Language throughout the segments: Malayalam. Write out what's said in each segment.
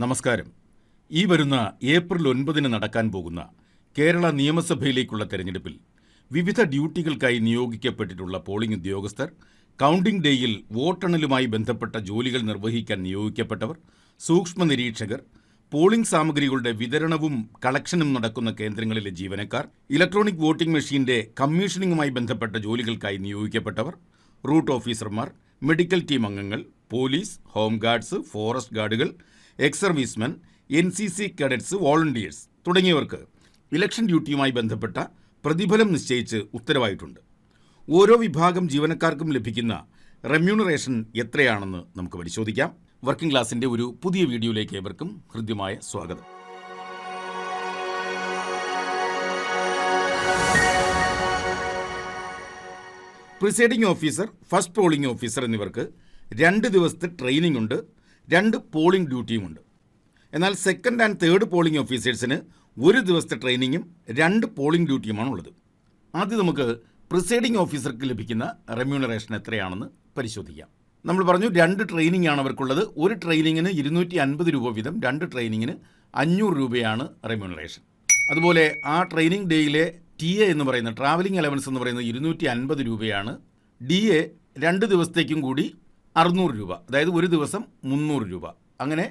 നമസ്കാരം. ഈ വരുന്ന ഏപ്രിൽ 9 നടക്കാൻ പോകുന്ന കേരള നിയമസഭയിലേക്കുള്ള തെരഞ്ഞെടുപ്പിൽ വിവിധ ഡ്യൂട്ടികൾക്കായി നിയോഗിക്കപ്പെട്ടിട്ടുള്ള പോളിംഗ് ഉദ്യോഗസ്ഥർ, കൗണ്ടിംഗ് ഡേയിൽ വോട്ടെണ്ണലുമായി ബന്ധപ്പെട്ട ജോലികൾ നിർവഹിക്കാൻ നിയോഗിക്കപ്പെട്ടവർ, സൂക്ഷ്മ നിരീക്ഷകർ, പോളിംഗ് സാമഗ്രികളുടെ വിതരണവും കളക്ഷനും നടക്കുന്ന കേന്ദ്രങ്ങളിലെ ജീവനക്കാർ, ഇലക്ട്രോണിക് വോട്ടിംഗ് മെഷീന്റെ കമ്മീഷനിങ്ങുമായി ബന്ധപ്പെട്ട ജോലികൾക്കായി നിയോഗിക്കപ്പെട്ടവർ, റൂട്ട് ഓഫീസർമാർ, മെഡിക്കൽ ടീം അംഗങ്ങൾ, പോലീസ്, ഹോം ഗാർഡ്സ്, ഫോറസ്റ്റ് ഗാർഡുകൾ, ex servicemen, NCC cadets, volunteers തുടങ്ങിയവർക്ക് ഇലക്ഷൻ ഡ്യൂട്ടിയുമായി ബന്ധപ്പെട്ട പ്രതിഫലം നിശ്ചയിച്ച് ഉത്തരവായിട്ടുണ്ട്. ഓരോ വിഭാഗം ജീവനക്കാർക്കും ലഭിക്കുന്ന റെമ്യൂണറേഷൻ എത്രയാണെന്ന് നമുക്ക് പരിശോധിക്കാം. വർക്കിംഗ് ക്ലാസിന്റെ ഒരു പുതിയ വീഡിയോയിലേക്ക് ഏവർക്കും ഹൃദ്യമായ സ്വാഗതം. Presiding officer, first polling officer എന്നിവർക്ക് 2 ദിവസത്തെ ട്രെയിനിംഗ് ഉണ്ട്, 2 പോളിംഗ് ഡ്യൂട്ടിയുമുണ്ട്. എന്നാൽ സെക്കൻഡ് ആൻഡ് തേർഡ് പോളിംഗ് ഓഫീസേഴ്സിന് 1 ദിവസത്തെ ട്രെയിനിങ്ങും 2 പോളിംഗ് ഡ്യൂട്ടിയുമാണുള്ളത്. ആദ്യം നമുക്ക് പ്രിസൈഡിംഗ് ഓഫീസർക്ക് ലഭിക്കുന്ന റെമ്യൂണറേഷൻ എത്രയാണെന്ന് പരിശോധിക്കാം. നമ്മൾ പറഞ്ഞു 2 ട്രെയിനിങ് ആണ് അവർക്കുള്ളത്. ഒരു ട്രെയിനിങ്ങിന് 250 രൂപ വീതം, 2 ട്രെയിനിങ്ങിന് 500 രൂപയാണ് റെമ്യൂണറേഷൻ. അതുപോലെ ആ ട്രെയിനിങ് ഡേയിലെ TA എന്ന് പറയുന്ന ട്രാവലിംഗ് അലവൻസ് എന്ന് പറയുന്നത് 250 രൂപയാണ്. DA 2 ദിവസത്തേക്കും കൂടി 600 രൂപ, അതായത് ഒരു ദിവസം 300 രൂപ. അങ്ങനെ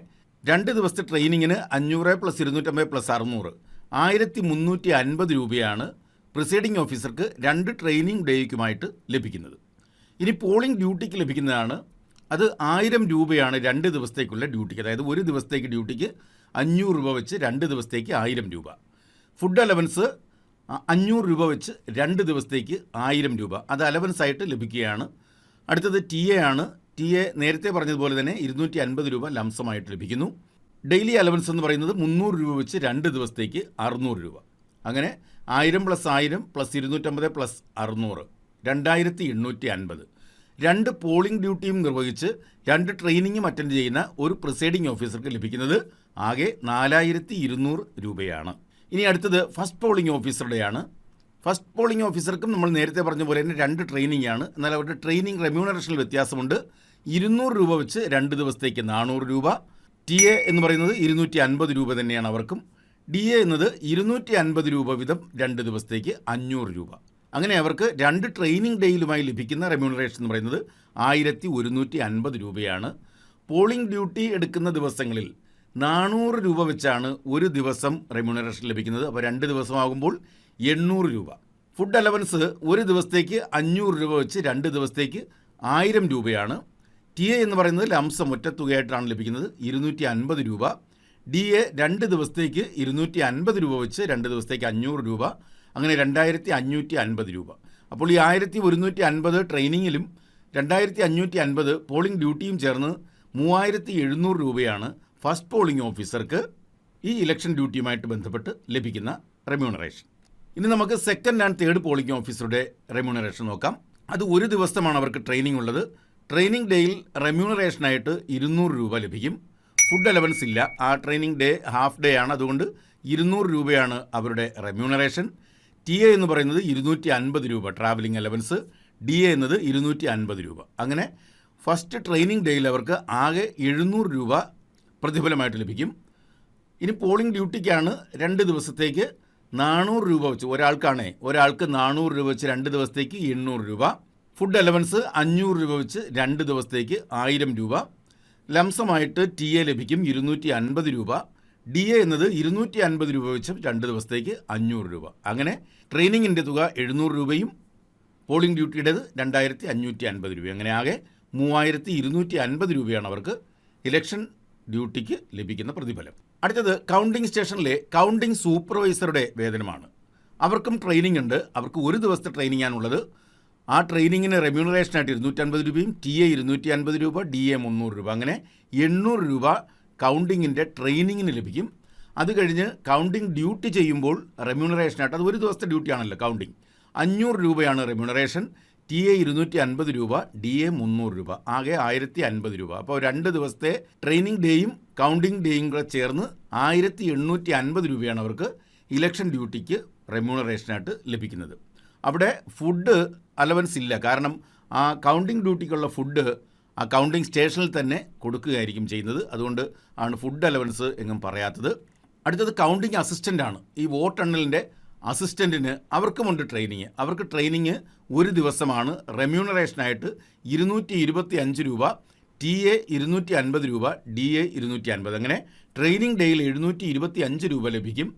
2 ദിവസത്തെ ട്രെയിനിങ്ങിന് 500 + 250 + 600 1350 രൂപയാണ് പ്രിസൈഡിംഗ് ഓഫീസർക്ക് 2 ട്രെയിനിങ് ഡേയ്ക്കുമായിട്ട് ലഭിക്കുന്നത്. ഇനി പോളിംഗ് ഡ്യൂട്ടിക്ക് ലഭിക്കുന്നതാണ്. അത് 1000 രൂപയാണ് 2 ദിവസത്തേക്കുള്ള ഡ്യൂട്ടിക്ക്. അതായത് ഒരു ദിവസത്തേക്ക് ഡ്യൂട്ടിക്ക് 500 രൂപ വെച്ച് 2 ദിവസത്തേക്ക് 1000 രൂപ. ഫുഡ് അലവൻസ് 500 രൂപ വെച്ച് 2 ദിവസത്തേക്ക് 1000 രൂപ. അത് അലവൻസ് ആയിട്ട് ലഭിക്കുകയാണ്. അടുത്തത് TA ആണ്. TA നേരത്തെ പറഞ്ഞതുപോലെ തന്നെ 250 രൂപ ലംസമായിട്ട് ലഭിക്കുന്നു. ഡെയിലി അലവൻസ് എന്ന് പറയുന്നത് 300 രൂപ വെച്ച് 2 ദിവസത്തേക്ക് 600 രൂപ. അങ്ങനെ 1000 + 1000 + 250 + 600 2850. 2 പോളിംഗ് ഡ്യൂട്ടിയും നിർവഹിച്ച് 2 ട്രെയിനിങ്ങും അറ്റൻഡ് ചെയ്യുന്ന ഒരു പ്രിസൈഡിംഗ് ഓഫീസർക്ക് ലഭിക്കുന്നത് ആകെ 4200 രൂപയാണ്. ഇനി അടുത്തത് ഫസ്റ്റ് പോളിംഗ് ഓഫീസറുടെയാണ്. ഫസ്റ്റ് പോളിംഗ് ഓഫീസർക്കും നമ്മൾ നേരത്തെ പറഞ്ഞ പോലെ തന്നെ 2 ട്രെയിനിങ് ആണ്. എന്നാൽ അവരുടെ ട്രെയിനിങ് റെമ്യൂണറേഷനിൽ വ്യത്യാസമുണ്ട്. 200 രൂപ വെച്ച് 2 ദിവസത്തേക്ക് 400 രൂപ. TA എന്ന് പറയുന്നത് 250 രൂപ തന്നെയാണ് അവർക്കും. DA എന്നത് 250 രൂപ വീതം 2 ദിവസത്തേക്ക് 500 രൂപ. അങ്ങനെ അവർക്ക് 2 ട്രെയിനിങ് ഡേയിലുമായി ലഭിക്കുന്ന റെമ്യൂണറേഷൻ എന്ന് പറയുന്നത് 1150 രൂപയാണ്. പോളിംഗ് ഡ്യൂട്ടി എടുക്കുന്ന ദിവസങ്ങളിൽ 400 രൂപ വെച്ചാണ് ഒരു ദിവസം റെമ്യൂണറേഷൻ ലഭിക്കുന്നത്. അപ്പോൾ 2 ദിവസമാകുമ്പോൾ 800 രൂപ. ഫുഡ് അലവൻസ് ഒരു ദിവസത്തേക്ക് 500 രൂപ വെച്ച് 2 ദിവസത്തേക്ക് 1000 രൂപയാണ്. TA എന്ന് പറയുന്നത് ലംസം ഒറ്റത്തുകയായിട്ടാണ് ലഭിക്കുന്നത്, 250 രൂപ. DA 2 ദിവസത്തേക്ക് 250 രൂപ വെച്ച് 2 ദിവസത്തേക്ക് 500 രൂപ. അങ്ങനെ 2550 രൂപ. അപ്പോൾ ഈ 1150 ട്രെയിനിങ്ങിലും 2550 പോളിംഗ് ഡ്യൂട്ടിയും ചേർന്ന് 3700 രൂപയാണ് ഫസ്റ്റ് പോളിംഗ് ഓഫീസർക്ക് ഈ ഇലക്ഷൻ ഡ്യൂട്ടിയുമായിട്ട് ബന്ധപ്പെട്ട് ലഭിക്കുന്ന റെമ്യൂണറേഷൻ. ഇനി നമുക്ക് സെക്കൻഡ് ആൻഡ് തേർഡ് പോളിംഗ് ഓഫീസറുടെ റെമ്യൂണറേഷൻ നോക്കാം. അത് ഒരു ദിവസമാണ് അവർക്ക് ട്രെയിനിങ് ഉള്ളത്. ട്രെയിനിങ് ഡേയിൽ റെമ്യൂണറേഷനായിട്ട് 200 രൂപ ലഭിക്കും. ഫുഡ് അലവൻസ് ഇല്ല. ആ ട്രെയിനിങ് ഡേ ഹാഫ് ഡേ ആണ്, അതുകൊണ്ട് 200 രൂപയാണ് അവരുടെ റെമ്യൂണറേഷൻ. TA എന്ന് പറയുന്നത് 250 രൂപ ട്രാവലിംഗ് അലവൻസ്. DA എന്നത് 250 രൂപ. അങ്ങനെ ഫസ്റ്റ് ട്രെയിനിങ് ഡേയിൽ അവർക്ക് ആകെ 700 രൂപ പ്രതിഫലമായിട്ട് ലഭിക്കും. ഇനി പോളിംഗ് ഡ്യൂട്ടിക്കാണ് 2 ദിവസത്തേക്ക് 400 രൂപ വെച്ച് ഒരാൾക്ക് 400 രൂപ വെച്ച് 2 ദിവസത്തേക്ക് 800 രൂപ. ഫുഡ് അലവൻസ് 500 രൂപ വെച്ച് 2 ദിവസത്തേക്ക് 1000 രൂപ. ലംസമായിട്ട് TA ലഭിക്കും 250 രൂപ. DA എന്നത് 250 രൂപ വെച്ച് 2 ദിവസത്തേക്ക് 500 രൂപ. അങ്ങനെ ട്രെയിനിങ്ങിൻ്റെ തുക 700 രൂപയും പോളിംഗ് ഡ്യൂട്ടിയുടേത് 2550 രൂപ. അങ്ങനെ ആകെ 3250 രൂപയാണ് അവർക്ക് ഇലക്ഷൻ ഡ്യൂട്ടിക്ക് ലഭിക്കുന്ന പ്രതിഫലം. അടുത്തത് കൗണ്ടിംഗ് സ്റ്റേഷനിലെ കൗണ്ടിംഗ് സൂപ്പർവൈസറുടെ വേതനമാണ്. അവർക്കും ട്രെയിനിങ് ഉണ്ട്. അവർക്ക് ഒരു ദിവസത്തെ ട്രെയിനിങ് ആണുള്ളത്. ആ ട്രെയിനിങ്ങിന് റെമ്യൂണറേഷനായിട്ട് 250 രൂപയും TA 250 രൂപ, DA 300 രൂപ. അങ്ങനെ 800 രൂപ കൗണ്ടിങ്ങിൻ്റെ ട്രെയിനിങ്ങിന് ലഭിക്കും. അത് കഴിഞ്ഞ് കൗണ്ടിംഗ് ഡ്യൂട്ടി ചെയ്യുമ്പോൾ റെമ്യൂണറേഷനായിട്ട്, അത് ഒരു ദിവസത്തെ ഡ്യൂട്ടിയാണല്ലോ കൗണ്ടിങ്, 500 രൂപയാണ് റെമ്യൂണറേഷൻ. TA 250 രൂപ, DA 300 രൂപ. ആകെ 1050 രൂപ. അപ്പോൾ 2 ദിവസത്തെ ട്രെയിനിങ് ഡേയും കൗണ്ടിംഗ് ഡേയും കൂടെ ചേർന്ന് 1850 രൂപയാണ് അവർക്ക് ഇലക്ഷൻ ഡ്യൂട്ടിക്ക് റെമ്യൂണറേഷനായിട്ട് ലഭിക്കുന്നത്. അവിടെ ഫുഡ് അലവൻസ് ഇല്ല. കാരണം ആ കൗണ്ടിംഗ് ഡ്യൂട്ടിക്കുള്ള ഫുഡ് ആ കൗണ്ടിങ് സ്റ്റേഷനിൽ തന്നെ കൊടുക്കുകയായിരിക്കും ചെയ്യുന്നത്. അതുകൊണ്ട് ആണ് ഫുഡ് അലവൻസ് എങ്ങും പറയാത്തത്. അടുത്തത് കൗണ്ടിങ് അസിസ്റ്റൻ്റ് ആണ്. ഈ വോട്ടെണ്ണലിൻ്റെ അസിസ്റ്റൻറ്റിന് അവർക്കുമുണ്ട് ട്രെയിനിങ്. അവർക്ക് ട്രെയിനിങ് ഒരു ദിവസമാണ്. റെമ്യൂണറേഷനായിട്ട് 225 രൂപ, TA 250 രൂപ, DA 250. അങ്ങനെ ട്രെയിനിങ് ഡേയിൽ 725 രൂപ ലഭിക്കും.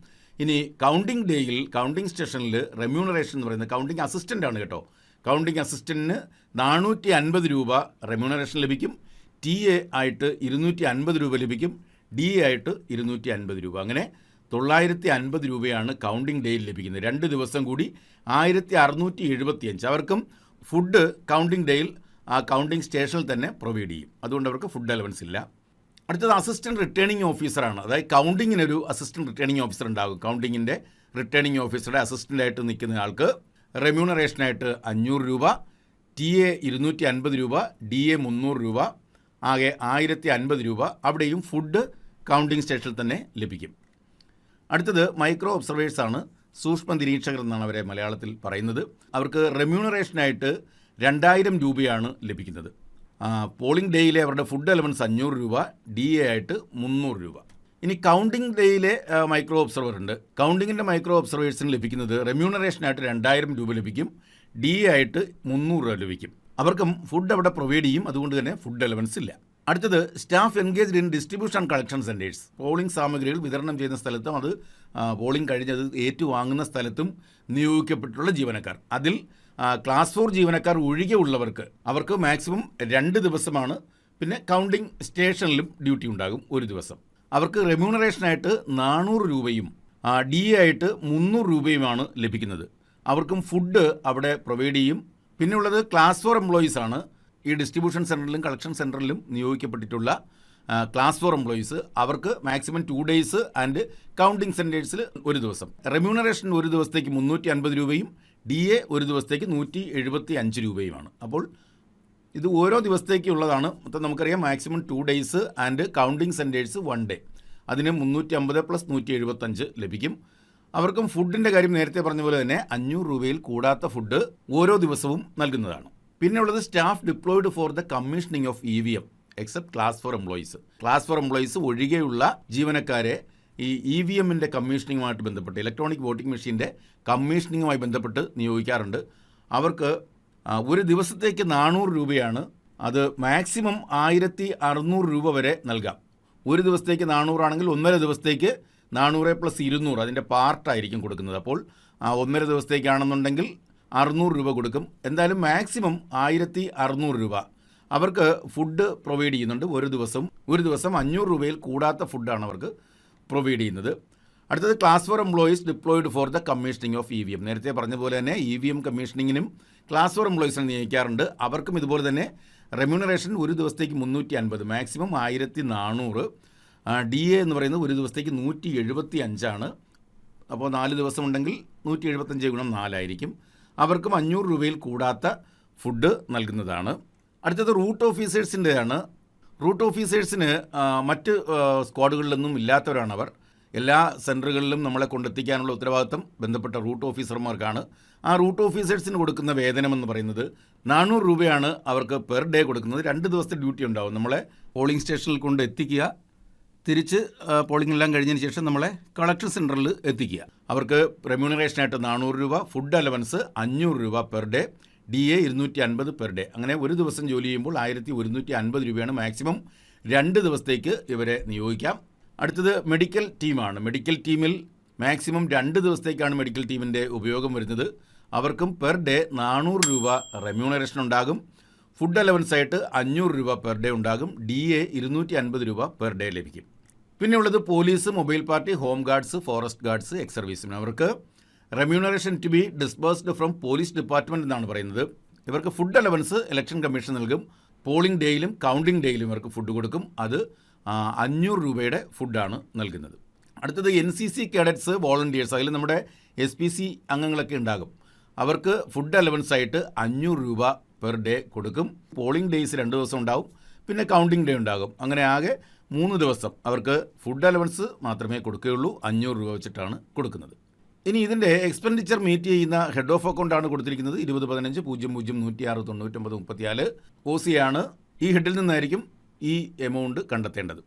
ഇനി കൗണ്ടിങ് ഡേയിൽ കൗണ്ടിങ് സ്റ്റേഷനിൽ റെമ്യൂണറേഷൻ എന്ന് പറയുന്നത് കൗണ്ടിങ് അസിസ്റ്റൻ്റ് ആണ് കേട്ടോ. കൗണ്ടിങ് അസിസ്റ്റൻറ്റിന് 450 രൂപ റെമ്യൂണറേഷൻ ലഭിക്കും. TA ആയിട്ട് 250 രൂപ ലഭിക്കും. DA ആയിട്ട് 250 രൂപ. അങ്ങനെ 950 രൂപയാണ് കൗണ്ടിങ് ഡേയിൽ ലഭിക്കുന്നത്. 2 ദിവസം കൂടി 1675. അവർക്കും ഫുഡ് കൗണ്ടിങ് ഡേയിൽ ആ കൗണ്ടിങ് സ്റ്റേഷനിൽ തന്നെ പ്രൊവൈഡ് ചെയ്യും. അതുകൊണ്ട് അവർക്ക് ഫുഡ് അലവൻസ് ഇല്ല. അടുത്തത് അസിസ്റ്റൻറ്റ് റിട്ടേണിംഗ് ഓഫീസറാണ്. അതായത് കൗണ്ടിങ്ങിനൊരു അസിസ്റ്റൻറ്റ് റിട്ടേണിംഗ് ഓഫീസർ ഉണ്ടാകും. കൗണ്ടിങ്ങിൻ്റെ റിട്ടേണിംഗ് ഓഫീസറുടെ അസിസ്റ്റൻ്റായിട്ട് നിൽക്കുന്ന ആൾക്ക് റെമ്യൂണറേഷനായിട്ട് 500 രൂപ, TA 250 രൂപ, DA 300 രൂപ, ആകെ 1050 രൂപ. അവിടെയും ഫുഡ് കൗണ്ടിങ് സ്റ്റേഷനിൽ തന്നെ ലഭിക്കും. അടുത്തത് മൈക്രോ ഒബ്സർവേഴ്സാണ്. സൂക്ഷ്മ നിരീക്ഷകർ എന്നാണ് അവരെ മലയാളത്തിൽ പറയുന്നത്. അവർക്ക് റെമ്യൂണറേഷനായിട്ട് 2000 രൂപയാണ് ലഭിക്കുന്നത്. പോളിംഗ് ഡേയിലെ അവരുടെ ഫുഡ് അലവൻസ് 500 രൂപ, DA ആയിട്ട് 300 രൂപ. ഇനി കൗണ്ടിംഗ് ഡേയിലെ മൈക്രോ ഒബ്സർവർ ഉണ്ട്. കൗണ്ടിങ്ങിൻ്റെ മൈക്രോ ഒബ്സർവേഴ്സിന് ലഭിക്കുന്നത് റെമ്യൂണറേഷനായിട്ട് 2000 രൂപ ലഭിക്കും, DA ആയിട്ട് 300 രൂപ ലഭിക്കും. അവർക്കും ഫുഡ് അവിടെ പ്രൊവൈഡ് ചെയ്യും. അതുകൊണ്ട് തന്നെ ഫുഡ് അലവൻസ് ഇല്ല. അടുത്തത് staff engaged in distribution and collection centres. Polling സാമഗ്രികൾ വിതരണം ചെയ്യുന്ന സ്ഥലത്തും അത് പോളിംഗ് കഴിഞ്ഞത് ഏറ്റുവാങ്ങുന്ന സ്ഥലത്തും നിയോഗിക്കപ്പെട്ടുള്ള ജീവനക്കാർ. അതിൽ ക്ലാസ് 4 ജീവനക്കാർ ഒഴികെ ഉള്ളവർക്ക് അവർക്ക് മാക്സിമം 2 ദിവസമാണ്. പിന്നെ കൗണ്ടിംഗ് സ്റ്റേഷനിലും ഡ്യൂട്ടി ഉണ്ടാകും 1 ദിവസം. അവർക്ക് റെമ്യൂണറേഷനായിട്ട് 400 രൂപയും DA ആയിട്ട് 300 രൂപയുമാണ് ലഭിക്കുന്നത്. അവർക്കും ഫുഡ് അവിടെ പ്രൊവൈഡ് ചെയ്യും. പിന്നെ ഉള്ളത് ക്ലാസ് 4 എംപ്ലോയീസ് ആണ്. ഈ ഡിസ്ട്രിബ്യൂഷൻ സെൻറ്ററിലും കളക്ഷൻ സെൻറ്ററിലും നിയോഗിക്കപ്പെട്ടിട്ടുള്ള ക്ലാസ് 4 എംപ്ലോയീസ്. അവർക്ക് മാക്സിമം 2 ഡേയ്സ് ആൻഡ് കൗണ്ടിംഗ് സെൻറ്റേഴ്സിൽ 1 ദിവസം. റെമ്യൂണറേഷൻ 1 ദിവസത്തേക്ക് 350 രൂപയും DA 1 ദിവസത്തേക്ക് 175 രൂപയുമാണ്. അപ്പോൾ ഇത് ഓരോ ദിവസത്തേക്കുള്ളതാണ്. മൊത്തം നമുക്കറിയാം maximum 2 days and counting centres 1 day. അതിന് 350 + 175 ലഭിക്കും. അവർക്കും ഫുഡിൻ്റെ കാര്യം നേരത്തെ പറഞ്ഞ പോലെ തന്നെ 500 രൂപയിൽ കൂടാത്ത ഫുഡ് ഓരോ ദിവസവും നൽകുന്നതാണ്. പിന്നെ ഉള്ളത് staff diploid for the commissioning of EVM except class 4 employees. Class 4 employees ഒഴികെയുള്ള ജീവനക്കാരെ ഈ EVMൻ്റെ കമ്മീഷനിങ്ങുമായിട്ട് ബന്ധപ്പെട്ട് ഇലക്ട്രോണിക് വോട്ടിംഗ് മെഷീൻ്റെ കമ്മീഷനിങ്ങുമായി ബന്ധപ്പെട്ട് നിയോഗിക്കാറുണ്ട്. അവർക്ക് ഒരു ദിവസത്തേക്ക് 400 രൂപയാണ്. അത് മാക്സിമം 1600 രൂപ വരെ നൽകാം. ഒരു ദിവസത്തേക്ക് 400 ആണെങ്കിൽ 1.5 ദിവസത്തേക്ക് 400 + 200 അതിൻ്റെ പാർട്ടായിരിക്കും കൊടുക്കുന്നത്. അപ്പോൾ 1.5 ദിവസത്തേക്കാണെന്നുണ്ടെങ്കിൽ 600 രൂപ കൊടുക്കും. എന്തായാലും മാക്സിമം 1600 രൂപ. അവർക്ക് ഫുഡ് പ്രൊവൈഡ് ചെയ്യുന്നുണ്ട്. ഒരു ദിവസം 500 രൂപയിൽ കൂടാത്ത ഫുഡാണ് അവർക്ക് പ്രൊവൈഡ് ചെയ്യുന്നത്. അടുത്തത് class 4 employees diploid for the commissioning of EVM. നേരത്തെ പറഞ്ഞ പോലെ തന്നെ EVM കമ്മീഷനിങ്ങിനും ക്ലാസ് 4 എംപ്ലോയീസിനെ നിയമിക്കാറുണ്ട്. അവർക്കും ഇതുപോലെ തന്നെ റെമ്യൂണറേഷൻ ഒരു ദിവസത്തേക്ക് 350, മാക്സിമം 1400. DA എന്ന് പറയുന്നത് ഒരു ദിവസത്തേക്ക് 175 ആണ്. അപ്പോൾ 4 ദിവസം ഉണ്ടെങ്കിൽ 175 × 4 ആയിരിക്കും. അവർക്കും 500 രൂപയിൽ കൂടാത്ത ഫുഡ് നൽകുന്നതാണ്. അടുത്തത് റൂട്ട് ഓഫീസേഴ്സിൻ്റെയാണ്. റൂട്ട് ഓഫീസേഴ്സിന് മറ്റ് സ്ക്വാഡുകളിലൊന്നും ഇല്ലാത്തവരാണ് അവർ. എല്ലാ സെൻറ്ററുകളിലും നമ്മളെ കൊണ്ടെത്തിക്കാനുള്ള ഉത്തരവാദിത്തം ബന്ധപ്പെട്ട റൂട്ട് ഓഫീസർമാർക്കാണ്. ആ റൂട്ട് ഓഫീസേഴ്സിന് കൊടുക്കുന്ന വേതനമെന്ന് പറയുന്നത് 400 രൂപയാണ് അവർക്ക് പെർ ഡേ കൊടുക്കുന്നത്. 2 ദിവസത്തെ ഡ്യൂട്ടി ഉണ്ടാവും. നമ്മളെ പോളിംഗ് സ്റ്റേഷനിൽ കൊണ്ട് എത്തിക്കുക, തിരിച്ച് പോളിംഗ് എല്ലാം കഴിഞ്ഞതിന് ശേഷം നമ്മളെ കളക്ഷൻ സെൻറ്ററിൽ എത്തിക്കുക. അവർക്ക് റെമ്യൂണറേഷനായിട്ട് 400 രൂപ, ഫുഡ് അലവൻസ് 500 രൂപ per day, DA 250 per day. അങ്ങനെ ഒരു ദിവസം ജോലി ചെയ്യുമ്പോൾ 1150 രൂപയാണ് മാക്സിമം. 2 ദിവസത്തേക്ക് ഇവരെ നിയോഗിക്കാം. അടുത്തത് മെഡിക്കൽ ടീമാണ്. മെഡിക്കൽ ടീമിൽ മാക്സിമം 2 ദിവസത്തേക്കാണ് മെഡിക്കൽ ടീമിൻ്റെ ഉപയോഗം വരുന്നത്. അവർക്കും പെർ ഡേ 400 രൂപ റെമ്യൂണറേഷൻ ഉണ്ടാകും. ഫുഡ് അലവൻസായിട്ട് 500 രൂപ പെർ ഡേ ഉണ്ടാകും. DA 250 രൂപ പെർ ഡേ ലഭിക്കും. പിന്നെ ഉള്ളത് police, mobile party, home guards, forest guards, ex സർവീസിന്. അവർക്ക് remuneration to be disbursed from police department എന്നാണ് പറയുന്നത്. ഇവർക്ക് ഫുഡ് അലവൻസ് ഇലക്ഷൻ കമ്മീഷൻ നൽകും. പോളിംഗ് ഡേയിലും കൗണ്ടിംഗ് ഡേയിലും ഇവർക്ക് ഫുഡ് കൊടുക്കും. അത് 500 രൂപയുടെ ഫുഡാണ് നൽകുന്നത്. അടുത്തത് NCC കേഡറ്റ്സ്, വോളണ്ടിയേഴ്സ്. അതിൽ നമ്മുടെ SPC അംഗങ്ങളൊക്കെ ഉണ്ടാകും. അവർക്ക് ഫുഡ് അലവൻസായിട്ട് 500 രൂപ പെർ ഡേ കൊടുക്കും. പോളിംഗ് ഡേയ്സ് 2 ദിവസം ഉണ്ടാവും. പിന്നെ കൗണ്ടിംഗ് ഡേ ഉണ്ടാകും. അങ്ങനെ ആകെ 3 ദിവസം അവർക്ക് ഫുഡ് അലവൻസ് മാത്രമേ കൊടുക്കുകയുള്ളൂ. 500 രൂപ വെച്ചിട്ടാണ് കൊടുക്കുന്നത്. ഇനി ഇതിൻ്റെ എക്സ്പെൻഡിച്ചർ മീറ്റ് ചെയ്യുന്ന ഹെഡ് ഓഫ് അക്കൗണ്ടാണ് കൊടുത്തിരിക്കുന്നത്. 2015-00-106-99-34. OC ആണ് ഈ ഹെഡിൽ നിന്നായിരിക്കും ഈ എമൗണ്ട് കണ്ടെത്തേണ്ടത്.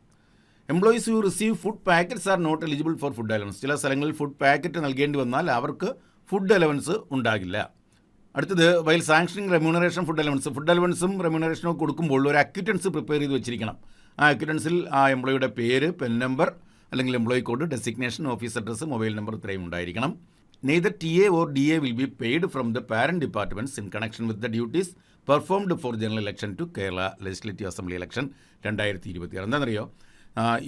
Employees who receive food packets are not eligible for food allowance. ചില സ്ഥലങ്ങളിൽ ഫുഡ് പാക്കറ്റ് നൽകേണ്ടി വന്നാൽ അവർക്ക് ഫുഡ് അലവൻസ് ഉണ്ടാകില്ല. അടുത്തത് വൈൽ സാങ്ഷനിങ് റെമ്യൂണറേഷൻ ഫുഡ് അലവൻസും റെമ്യൂണറേഷനും കൊടുക്കുമ്പോൾ ഒരു അക്വിറ്റൻസ് പ്രിപ്പയർ ചെയ്ത് വെച്ചിരിക്കണം. ആ അക്വിറ്റൻസിൽ ആ എംപ്ലോയിയുടെ പേര്, പെൻ നമ്പർ അല്ലെങ്കിൽ employee code, designation, office address, mobile number ഇത്രയും ഉണ്ടായിരിക്കണം. Neither TA or DA will be paid from the parent departments in connection with the duties performed for general election to Kerala Legislative Assembly election 2026. എന്താണെന്നറിയോ,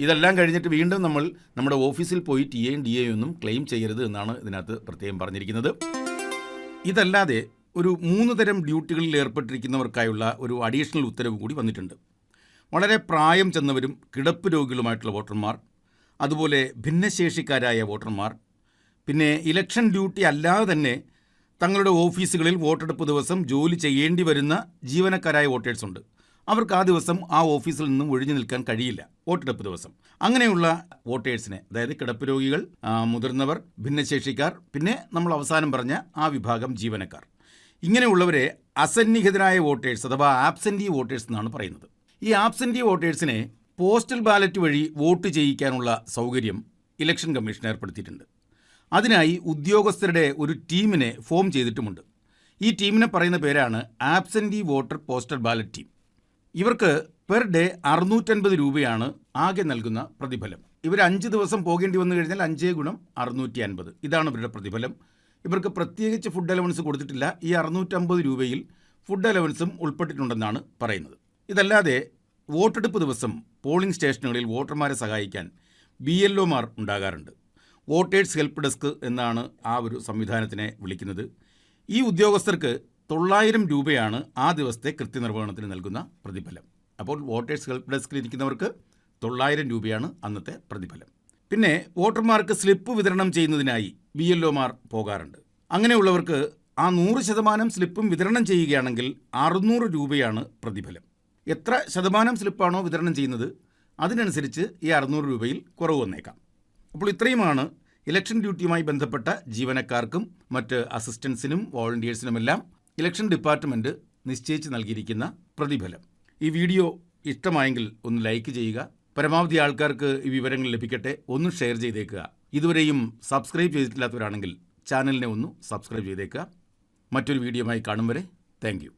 ഇതെല്ലാം കഴിഞ്ഞിട്ട് വീണ്ടും നമ്മൾ നമ്മുടെ ഓഫീസിൽ പോയി TA-യും DA-യും ഒന്നും ക്ലെയിം ചെയ്യരുത് എന്നാണ് ഇതിനകത്ത് പ്രത്യേകം പറഞ്ഞിരിക്കുന്നത്. ഇതല്ലാതെ ഒരു 3 തരം ഡ്യൂട്ടികളിൽ ഏർപ്പെട്ടിരിക്കുന്നവർക്കായുള്ള ഒരു അഡീഷണൽ ഉത്തരവ് കൂടി വന്നിട്ടുണ്ട്. വളരെ പ്രായം ചെന്നവരും കിടപ്പ് രോഗികളുമായിട്ടുള്ള വോട്ടർമാർ, അതുപോലെ ഭിന്നശേഷിക്കാരായ വോട്ടർമാർ, പിന്നെ ഇലക്ഷൻ ഡ്യൂട്ടി അല്ലാതെ തന്നെ തങ്ങളുടെ ഓഫീസുകളിൽ വോട്ടെടുപ്പ് ദിവസം ജോലി ചെയ്യേണ്ടി വരുന്ന ജീവനക്കാരായ വോട്ടേഴ്സ് ഉണ്ട്. അവർക്ക് ആ ദിവസം ആ ഓഫീസിൽ നിന്നും ഒഴിഞ്ഞു നിൽക്കാൻ കഴിയില്ല വോട്ടെടുപ്പ് ദിവസം. അങ്ങനെയുള്ള വോട്ടേഴ്സിനെ, അതായത് കിടപ്പ് രോഗികൾ, മുതിർന്നവർ, ഭിന്നശേഷിക്കാർ, പിന്നെ നമ്മൾ അവസാനം പറഞ്ഞ ആ വിഭാഗം ജീവനക്കാർ, ഇങ്ങനെയുള്ളവരെ അസന്നിഹിതരായ വോട്ടേഴ്സ് അഥവാ ആബ്സെൻറ്റി വോട്ടേഴ്സ് എന്നാണ് പറയുന്നത്. ഈ ആബ്സെൻറ്റി വോട്ടേഴ്സിനെ പോസ്റ്റൽ ബാലറ്റ് വഴി വോട്ട് ചെയ്യിക്കാനുള്ള സൗകര്യം ഇലക്ഷൻ കമ്മീഷൻ ഏർപ്പെടുത്തിയിട്ടുണ്ട്. അതിനായി ഉദ്യോഗസ്ഥരുടെ ഒരു ടീമിനെ ഫോം ചെയ്തിട്ടുമുണ്ട്. ഈ ടീമിനെ പറയുന്ന പേരാണ് absentee voter postal ballot team. ഇവർക്ക് പെർ ഡേ 650 രൂപയാണ് ആകെ നൽകുന്ന പ്രതിഫലം. ഇവർ 5 ദിവസം പോകേണ്ടി വന്നു കഴിഞ്ഞാൽ 5 × 650 ഇതാണ് ഇവരുടെ പ്രതിഫലം. ഇവർക്ക് പ്രത്യേകിച്ച് ഫുഡ് അലവൻസ് കൊടുത്തിട്ടില്ല. ഈ 650 രൂപയിൽ ഫുഡ് അലവൻസും ഉൾപ്പെട്ടിട്ടുണ്ടെന്നാണ് പറയുന്നത്. ഇതല്ലാതെ വോട്ടെടുപ്പ് ദിവസം പോളിംഗ് സ്റ്റേഷനുകളിൽ വോട്ടർമാരെ സഹായിക്കാൻ BLOമാർ ഉണ്ടാകാറുണ്ട്. വോട്ടേഴ്സ് ഹെൽപ്പ് ഡെസ്ക് എന്നാണ് ആ ഒരു സംവിധാനത്തിനെ വിളിക്കുന്നത്. ഈ ഉദ്യോഗസ്ഥർക്ക് 900 രൂപയാണ് ആ ദിവസത്തെ കൃത്യനിർവഹണത്തിന് നൽകുന്ന പ്രതിഫലം. അപ്പോൾ വോട്ടേഴ്സ് ഹെൽപ്പ് ഡെസ്കിൽ ഇരിക്കുന്നവർക്ക് 900 രൂപയാണ് അന്നത്തെ പ്രതിഫലം. പിന്നെ വോട്ടർമാർക്ക് സ്ലിപ്പ് വിതരണം ചെയ്യുന്നതിനായി BLOമാർ പോകാറുണ്ട്. അങ്ങനെയുള്ളവർക്ക് ആ 100% സ്ലിപ്പും വിതരണം ചെയ്യുകയാണെങ്കിൽ 600 രൂപയാണ് പ്രതിഫലം. എത്ര ശതമാനം സ്ലിപ്പാണോ വിതരണം ചെയ്യുന്നത് അതിനനുസരിച്ച് ഈ 600 രൂപയിൽ കുറവ് വന്നേക്കാം. അപ്പോൾ ഇത്രയുമാണ് ഇലക്ഷൻ ഡ്യൂട്ടിയുമായി ബന്ധപ്പെട്ട ജീവനക്കാർക്കും മറ്റ് അസിസ്റ്റൻസിനും വോളണ്ടിയേഴ്സിനുമെല്ലാം ഇലക്ഷൻ ഡിപ്പാർട്ട്മെൻറ്റ് നിശ്ചയിച്ച് നൽകിയിരിക്കുന്ന പ്രതിഫലം. ഈ വീഡിയോ ഇഷ്ടമായെങ്കിൽ ഒന്ന് ലൈക്ക് ചെയ്യുക. പരമാവധി ആൾക്കാർക്ക് ഈ വിവരങ്ങൾ ലഭിക്കട്ടെ. ഒന്ന് ഷെയർ ചെയ്തേക്കുക. ഇതുവരെയും സബ്സ്ക്രൈബ് ചെയ്തിട്ടില്ലാത്തവരാണെങ്കിൽ ചാനലിനെ ഒന്ന് സബ്സ്ക്രൈബ് ചെയ്തേക്കുക. മറ്റൊരു വീഡിയോയുമായി കാണും വരെ താങ്ക് യു.